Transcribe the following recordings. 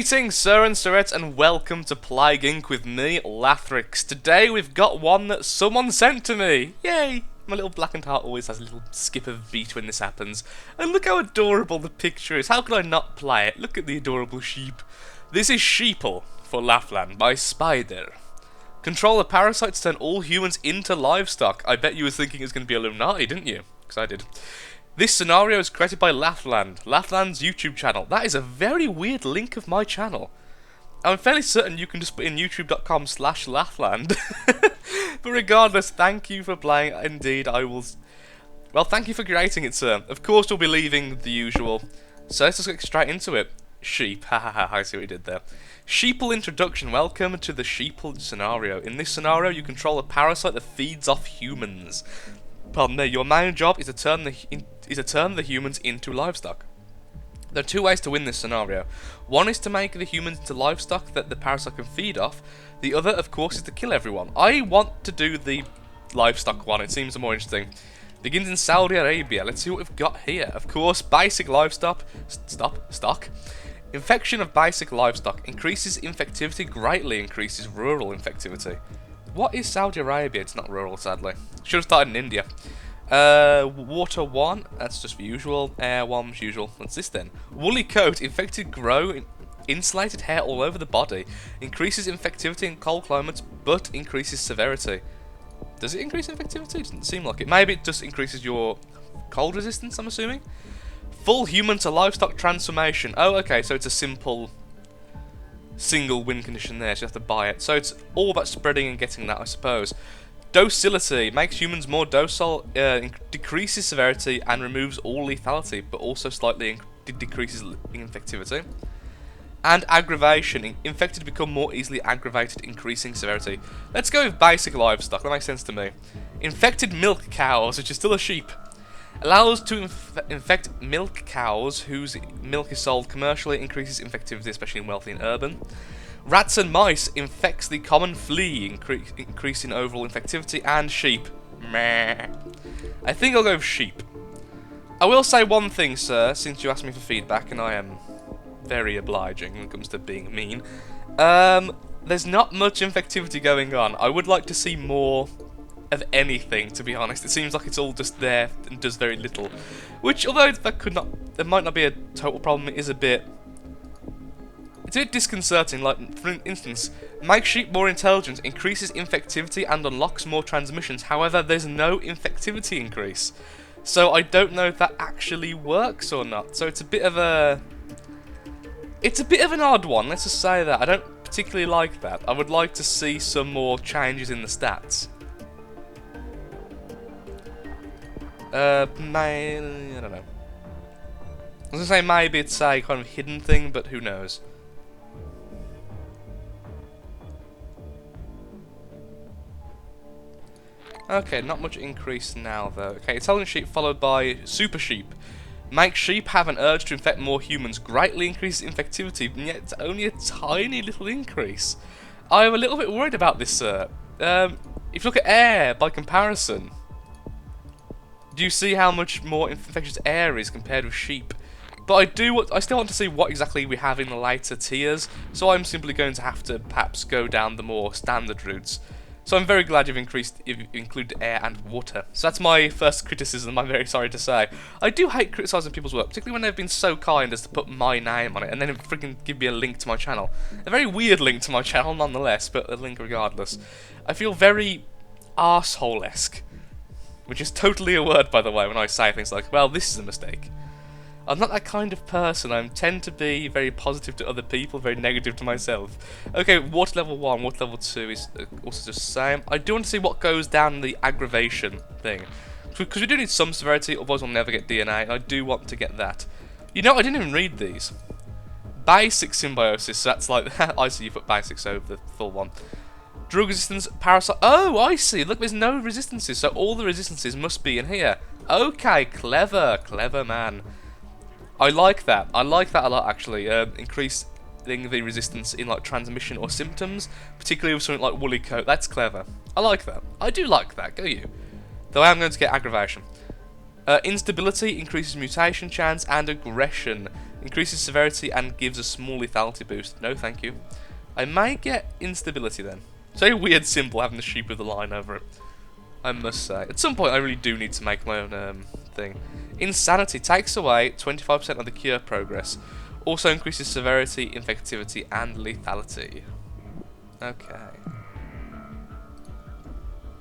Greetings, Sir and Sirettes, and welcome to Plague Inc. with me, Lathrix. Today we've got one that someone sent to me. Yay! My little blackened heart always has a little skip of beat when this happens. And look how adorable the picture is. How could I not play it? Look at the adorable sheep. This is Sheeple for Lathland by Spider. Control the parasites turn all humans into livestock. I bet you were thinking it was going to be Illuminati, didn't you? Because I did. This scenario is created by Lathland, Lathland's YouTube channel. That is a very weird link of my channel. I'm fairly certain you can just put in youtube.com/Lathland. But regardless, thank you for playing. Indeed, I will... Well, thank you for creating it, sir. Of course, we'll be leaving the usual. So let's just get straight into it. Sheep. Hahaha, I see what we did there. Sheeple introduction. Welcome to the Sheeple scenario. In this scenario, you control a parasite that feeds off humans. Pardon me, your main job is to turn the humans into livestock. There are two ways to win this scenario. One is to make the humans into livestock that the parasite can feed off. The other, of course, is to kill everyone. I want to do the livestock one. It seems more interesting. Begins in Saudi Arabia. Let's see what we've got here. Of course, basic livestock. Stock. Infection of basic livestock. Increases infectivity, greatly increases rural infectivity. What is Saudi Arabia? It's not rural, sadly. Should have started in India. Water 1, that's just the usual. Air 1, as usual. What's this then? Woolly coat, infected grow, insulated hair all over the body. Increases infectivity in cold climates, but increases severity. Does it increase infectivity? It doesn't seem like it. Maybe it just increases your cold resistance, I'm assuming? Full human to livestock transformation. Oh, okay, so it's a simple... single win condition there, so you have to buy it. So it's all about spreading and getting that, I suppose. Docility makes humans more docile, decreases severity and removes all lethality, but also slightly decreases infectivity. And aggravation, infected become more easily aggravated, increasing severity. Let's go with basic livestock, that makes sense to me. Infected milk cows, which is still a sheep. Allows to infect milk cows whose milk is sold commercially, increases infectivity, especially in wealthy and urban. Rats and mice infects the common flea, increasing overall infectivity, and sheep. Meh. I think I'll go with sheep. I will say one thing, sir, since you asked me for feedback, and I am very obliging when it comes to being mean. There's not much infectivity going on. I would like to see more of anything, to be honest. It seems like it's all just there and does very little. Which, although that might not be a total problem, it's a bit disconcerting. Like, for instance, makes sheep more intelligent, increases infectivity and unlocks more transmissions. However, there's no infectivity increase. So I don't know if that actually works or not. So it's a bit of an odd one, let's just say that. I don't particularly like that. I would like to see some more changes in the stats. I don't know. I was gonna say maybe it's a kind of hidden thing, but who knows. Okay, not much increase now though. Okay, intelligent sheep followed by super sheep. Makes sheep have an urge to infect more humans, greatly increases infectivity, and yet it's only a tiny little increase. I'm a little bit worried about this, sir. If you look at air by comparison, do you see how much more infectious air is compared with sheep? But I still want to see what exactly we have in the later tiers, so I'm simply going to have to perhaps go down the more standard routes. So I'm very glad you've included air and water. So that's my first criticism, I'm very sorry to say. I do hate criticising people's work, particularly when they've been so kind as to put my name on it, and then freaking give me a link to my channel. A very weird link to my channel nonetheless, but a link regardless. I feel very arsehole-esque. Which is totally a word, by the way, when I say things like, well, this is a mistake. I'm not that kind of person. I tend to be very positive to other people, very negative to myself. Okay, water level 1, water level 2 is also just the same. I do want to see what goes down in the aggravation thing. Because we do need some severity, otherwise we'll never get DNA, and I do want to get that. You know, I didn't even read these. Basic symbiosis, so that's like, I see you put basics over the full one. Drug resistance, parasite. Oh, I see. Look, there's no resistances, so all the resistances must be in here. Okay, clever, clever man. I like that. I like that a lot, actually. Increasing the resistance in like transmission or symptoms, particularly with something like woolly coat. That's clever. I like that. I do like that. Go you. Though I am going to get aggravation. Instability increases mutation chance and aggression. Increases severity and gives a small lethality boost. No, thank you. I may get instability then. It's a very weird symbol having the sheep with a line over it, I must say. At some point I really do need to make my own thing. Insanity takes away 25% of the cure progress. Also increases severity, infectivity, and lethality. Okay.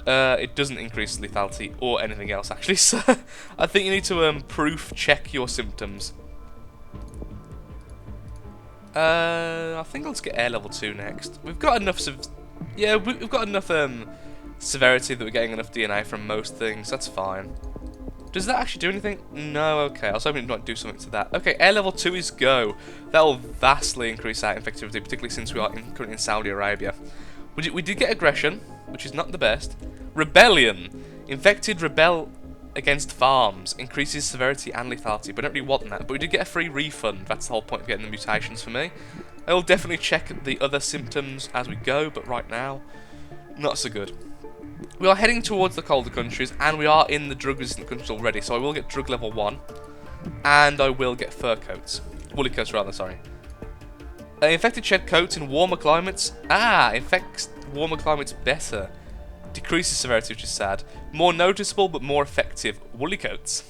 It doesn't increase lethality or anything else actually, so I think you need to proof check your symptoms. I think let's get air level 2 next. We've got enough we've got enough severity that we're getting enough DNA from most things, that's fine. Does that actually do anything? No, okay, I was hoping it might do something to that. Okay, air level 2 is go. That will vastly increase our infectivity, particularly since we are currently in Saudi Arabia. We did get aggression, which is not the best. Rebellion. Infected rebel against farms. Increases severity and lethality. But I don't really want that. But we did get a free refund. That's the whole point of getting the mutations for me. I will definitely check the other symptoms as we go, but right now, not so good. We are heading towards the colder countries, and we are in the drug-resistant countries already, so I will get drug level 1, and I will get fur coats. Woolly coats, rather, sorry. Infected shed coats in warmer climates. Infects warmer climates better. Decreases severity, which is sad. More noticeable, but more effective. Woolly coats.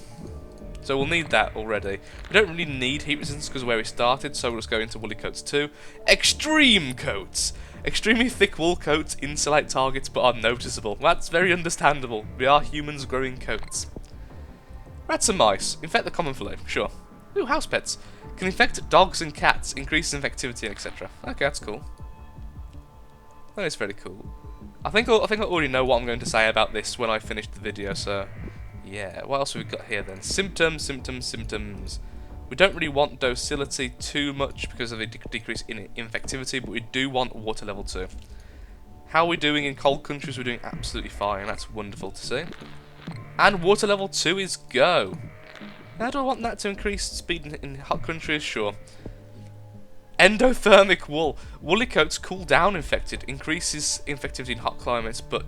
So we'll need that already. We don't really need heat resistance because of where we started, so we'll just go into woolly coats too. Extreme coats. Extremely thick wool coats insulate targets but are noticeable. That's very understandable. We are humans growing coats. Rats and mice. Infect the common flu. Sure. Ooh, house pets. Can infect dogs and cats. Increase infectivity, etc. Okay, that's cool. That is very cool. I think I already know what I'm going to say about this when I finish the video, so yeah. What else have we got here then? Symptoms, symptoms, symptoms. We don't really want docility too much because of the decrease in infectivity, but we do want water level 2. How are we doing in cold countries? We're doing absolutely fine. That's wonderful to see. And water level 2 is go. How do I want that to increase speed in hot countries? Sure. Endothermic wool. Woolly coats cool down infected. Increases infectivity in hot climates, but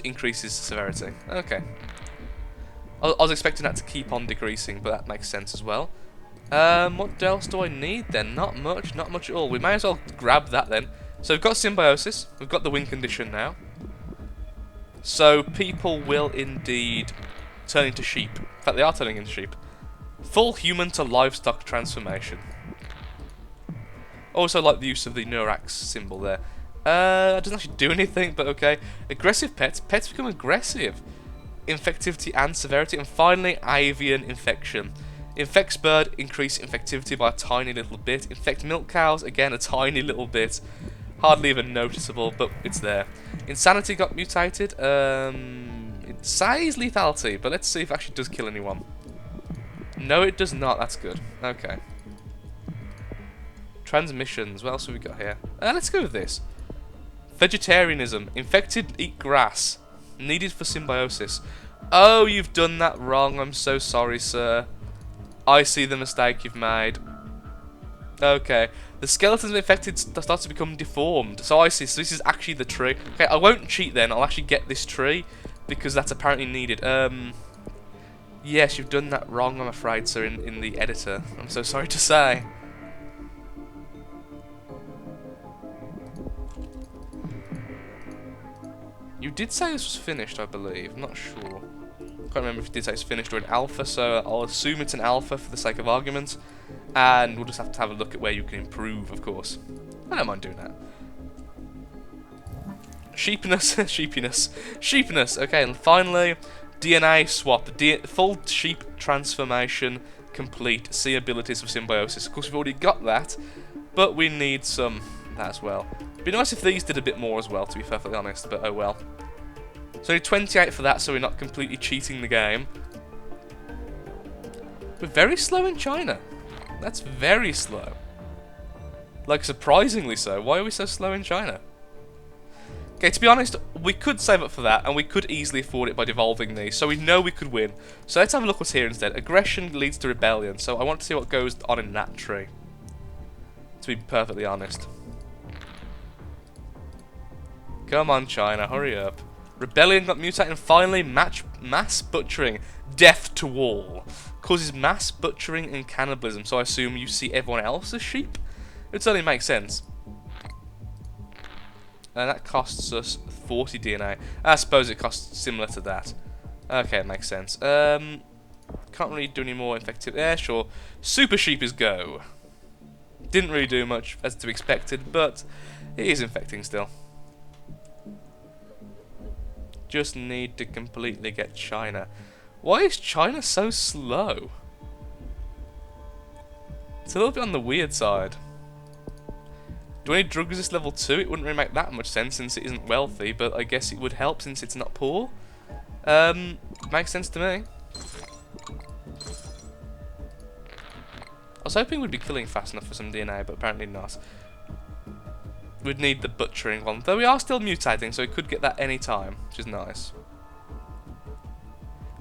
increases severity. Okay. I was expecting that to keep on decreasing, but that makes sense as well. What else do I need then? Not much at all. We may as well grab that then. So we've got symbiosis. We've got the win condition now. So people will indeed turn into sheep. In fact, they are turning into sheep. Full human to livestock transformation. Also like the use of the Neurax symbol there. It doesn't actually do anything, but okay. Aggressive pets. Pets become aggressive. Infectivity and severity. And finally, avian infection. Infects bird, increase infectivity by a tiny little bit. Infect milk cows, again a tiny little bit. Hardly even noticeable, but it's there. Insanity got mutated. It says lethality, but let's see if it actually does kill anyone. No, it does not. That's good. Okay. Transmissions. What else have we got here? Let's go with this. Vegetarianism. Infected eat grass. Needed for symbiosis. Oh, you've done that wrong. I'm so sorry, sir. I see the mistake you've made. Okay. The skeletons infected start to become deformed. So I see. So this is actually the tree. Okay, I won't cheat then. I'll actually get this tree because that's apparently needed. Yes, you've done that wrong, I'm afraid, sir, in the editor. I'm so sorry to say. You did say this was finished, I believe. I'm not sure. I can't remember if you did say it's finished or an alpha, so I'll assume it's an alpha for the sake of argument. And we'll just have to have a look at where you can improve, of course. I don't mind doing that. Sheepiness, sheepiness. Okay, and finally, DNA swap. Full sheep transformation complete. See abilities for symbiosis. Of course, we've already got that, but we need some that as well. It'd be nice if these did a bit more as well, to be perfectly honest, but oh well. So only 28 for that, so we're not completely cheating the game. We're very slow in China. That's very slow. Like, surprisingly so. Why are we so slow in China? Okay, to be honest, we could save up for that, and we could easily afford it by devolving these, so we know we could win. So let's have a look what's here instead. Aggression leads to rebellion, so I want to see what goes on in that tree. To be perfectly honest. Come on, China, hurry up. Rebellion got mutated, and finally, mass butchering. Death to all. causes mass butchering and cannibalism, so I assume you see everyone else as sheep? It certainly makes sense. And that costs us 40 DNA. I suppose it costs similar to that. Okay, it makes sense. Can't really do any more infective. Yeah, sure. Super sheep is go. Didn't really do much as to be expected, but it is infecting still. Just need to completely get China. Why is China so slow? It's a little bit on the weird side. Do I need drug resist level 2? It wouldn't really make that much sense since it isn't wealthy, but I guess it would help since it's not poor. Makes sense to me. I was hoping we'd be killing fast enough for some DNA, but apparently not. We'd need the butchering one, though we are still mutating, so we could get that any time, which is nice.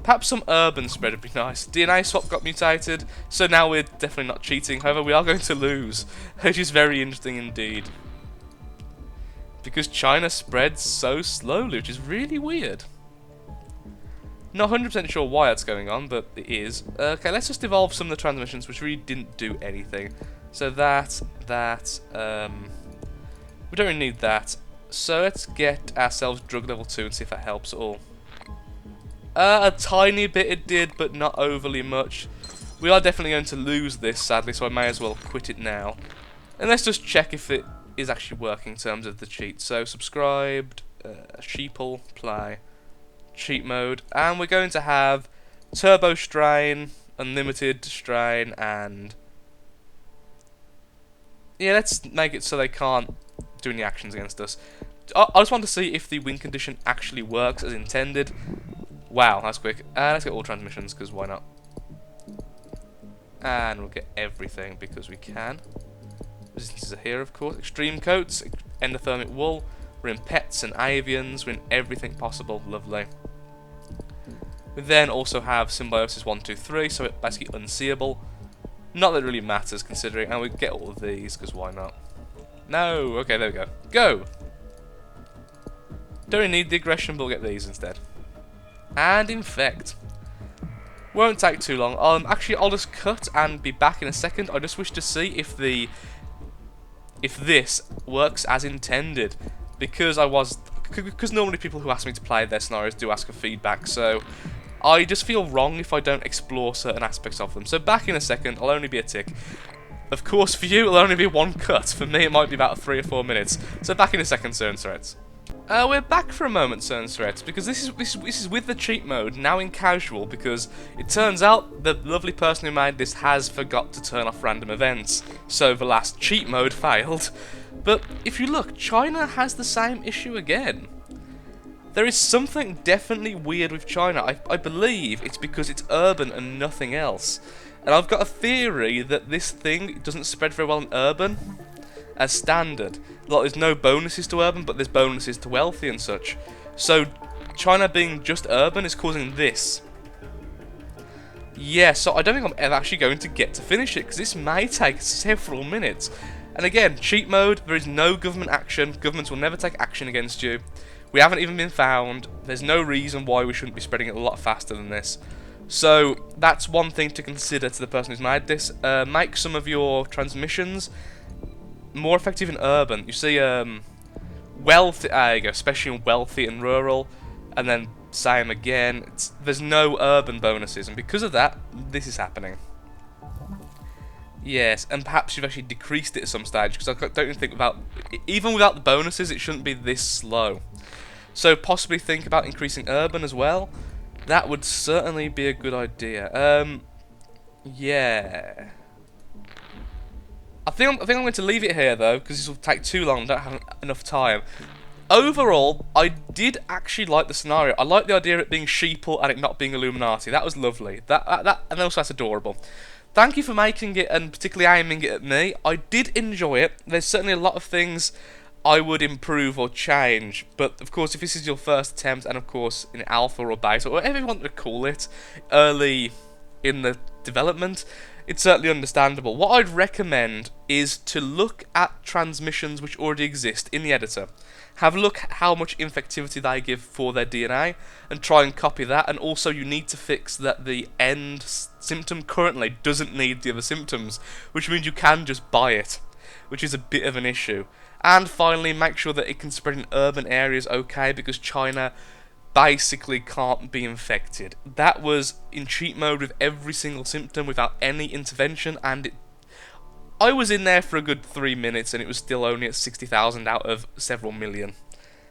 Perhaps some urban spread would be nice. DNA swap got mutated, so now we're definitely not cheating. However, we are going to lose, which is very interesting indeed. Because China spreads so slowly, which is really weird. Not 100% sure why that's going on, but it is. Okay, let's just evolve some of the transmissions, which really didn't do anything. So we don't really need that. So let's get ourselves drug level 2 and see if that helps at all. A tiny bit it did, but not overly much. We are definitely going to lose this, sadly, so I may as well quit it now. And let's just check if it is actually working in terms of the cheat. So, subscribed, Sheeple, play, cheat mode, and we're going to have Turbo Strain, Unlimited Strain, and... yeah, let's make it so they can't do any actions against us. I just want to see if the win condition actually works as intended. Wow, that's quick. Let's get all transmissions, because why not? And we'll get everything, because we can. Resistances are here, of course. Extreme coats, endothermic wool. We're in pets and avians. We're in everything possible. Lovely. We then also have symbiosis 1, 2, 3, so it's basically unseeable. Not that it really matters, considering. And we get all of these, because why not? No! Okay, there we go. Go! Don't really need the aggression, but we'll get these instead. And infect. Won't take too long. Actually, I'll just cut and be back in a second. I just wish to see if this works as intended, because normally people who ask me to play their scenarios do ask for feedback. So I just feel wrong if I don't explore certain aspects of them. So back in a second. I'll only be a tick. Of course, for you, it'll only be one cut. For me, it might be about 3 or 4 minutes. So back in a second, Sir and Threats. We're back for a moment, Sir and Threats, because this is with the cheat mode, now in casual, because it turns out the lovely person who made this has forgot to turn off random events, so the last cheat mode failed. But if you look, China has the same issue again. There is something definitely weird with China. I believe it's because it's urban and nothing else. And I've got a theory that this thing doesn't spread very well in urban as standard. Like, there's no bonuses to urban, but there's bonuses to wealthy and such. So China being just urban is causing this. Yeah, so I don't think I'm ever actually going to get to finish it, because this may take several minutes. And again, cheat mode, there is no government action. Governments will never take action against you. We haven't even been found. There's no reason why we shouldn't be spreading it a lot faster than this. So that's one thing to consider to the person who's made this. Make some of your transmissions more effective in urban. You see, wealthy, there you go, especially in wealthy and rural, and then same again. There's no urban bonuses, and because of that, this is happening. Yes, and perhaps you've actually decreased it at some stage, because I don't even think even without the bonuses, it shouldn't be this slow. So possibly think about increasing urban as well. That would certainly be a good idea. Yeah. I think I'm going to leave it here though, because this will take too long. I don't have enough time. Overall, I did actually like the scenario. I like the idea of it being Sheeple and it not being Illuminati. That was lovely. And also that's adorable. Thank you for making it and particularly aiming it at me. I did enjoy it. There's certainly a lot of things I would improve or change, but of course if this is your first attempt, and of course in alpha or beta, or whatever you want to call it, early in the development, it's certainly understandable. What I'd recommend is to look at transmissions which already exist in the editor. Have a look at how much infectivity they give for their DNA and try and copy that. And also you need to fix that the end symptom currently doesn't need the other symptoms, which means you can just buy it, which is a bit of an issue. And finally, make sure that it can spread in urban areas okay, because China basically can't be infected. That was in cheat mode with every single symptom without any intervention, and I was in there for a good 3 minutes and it was still only at 60,000 out of several million.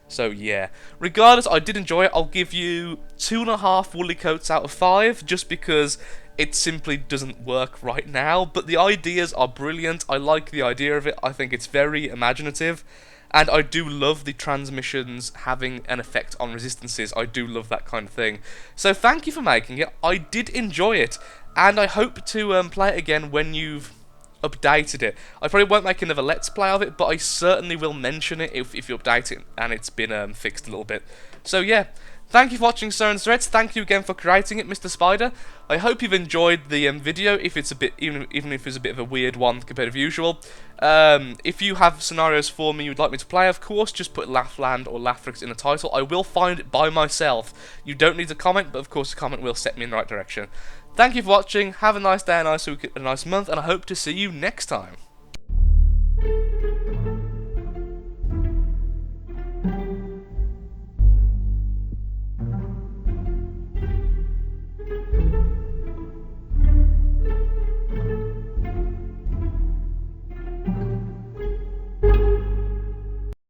So yeah, regardless, I did enjoy it. I'll give you 2.5 woolly coats out of 5, just because it simply doesn't work right now, but the ideas are brilliant. I like the idea of it. I think it's very imaginative. And I do love the transmissions having an effect on resistances. I do love that kind of thing. So thank you for making it. I did enjoy it, and I hope to play it again when you've updated it. I probably won't make another Let's Play of it, but I certainly will mention it if you update it and it's been fixed a little bit. So yeah, thank you for watching Soren's Threads. Thank you again for creating it, Mr. Spider. I hope you've enjoyed the video, if it's a bit, even if it's a bit of a weird one compared to usual. If you have scenarios for me you'd like me to play, of course, just put Lathland or Lathrix in the title. I will find it by myself. You don't need to comment, but of course a comment will set me in the right direction. Thank you for watching, have a nice day, a nice week, a nice month, and I hope to see you next time.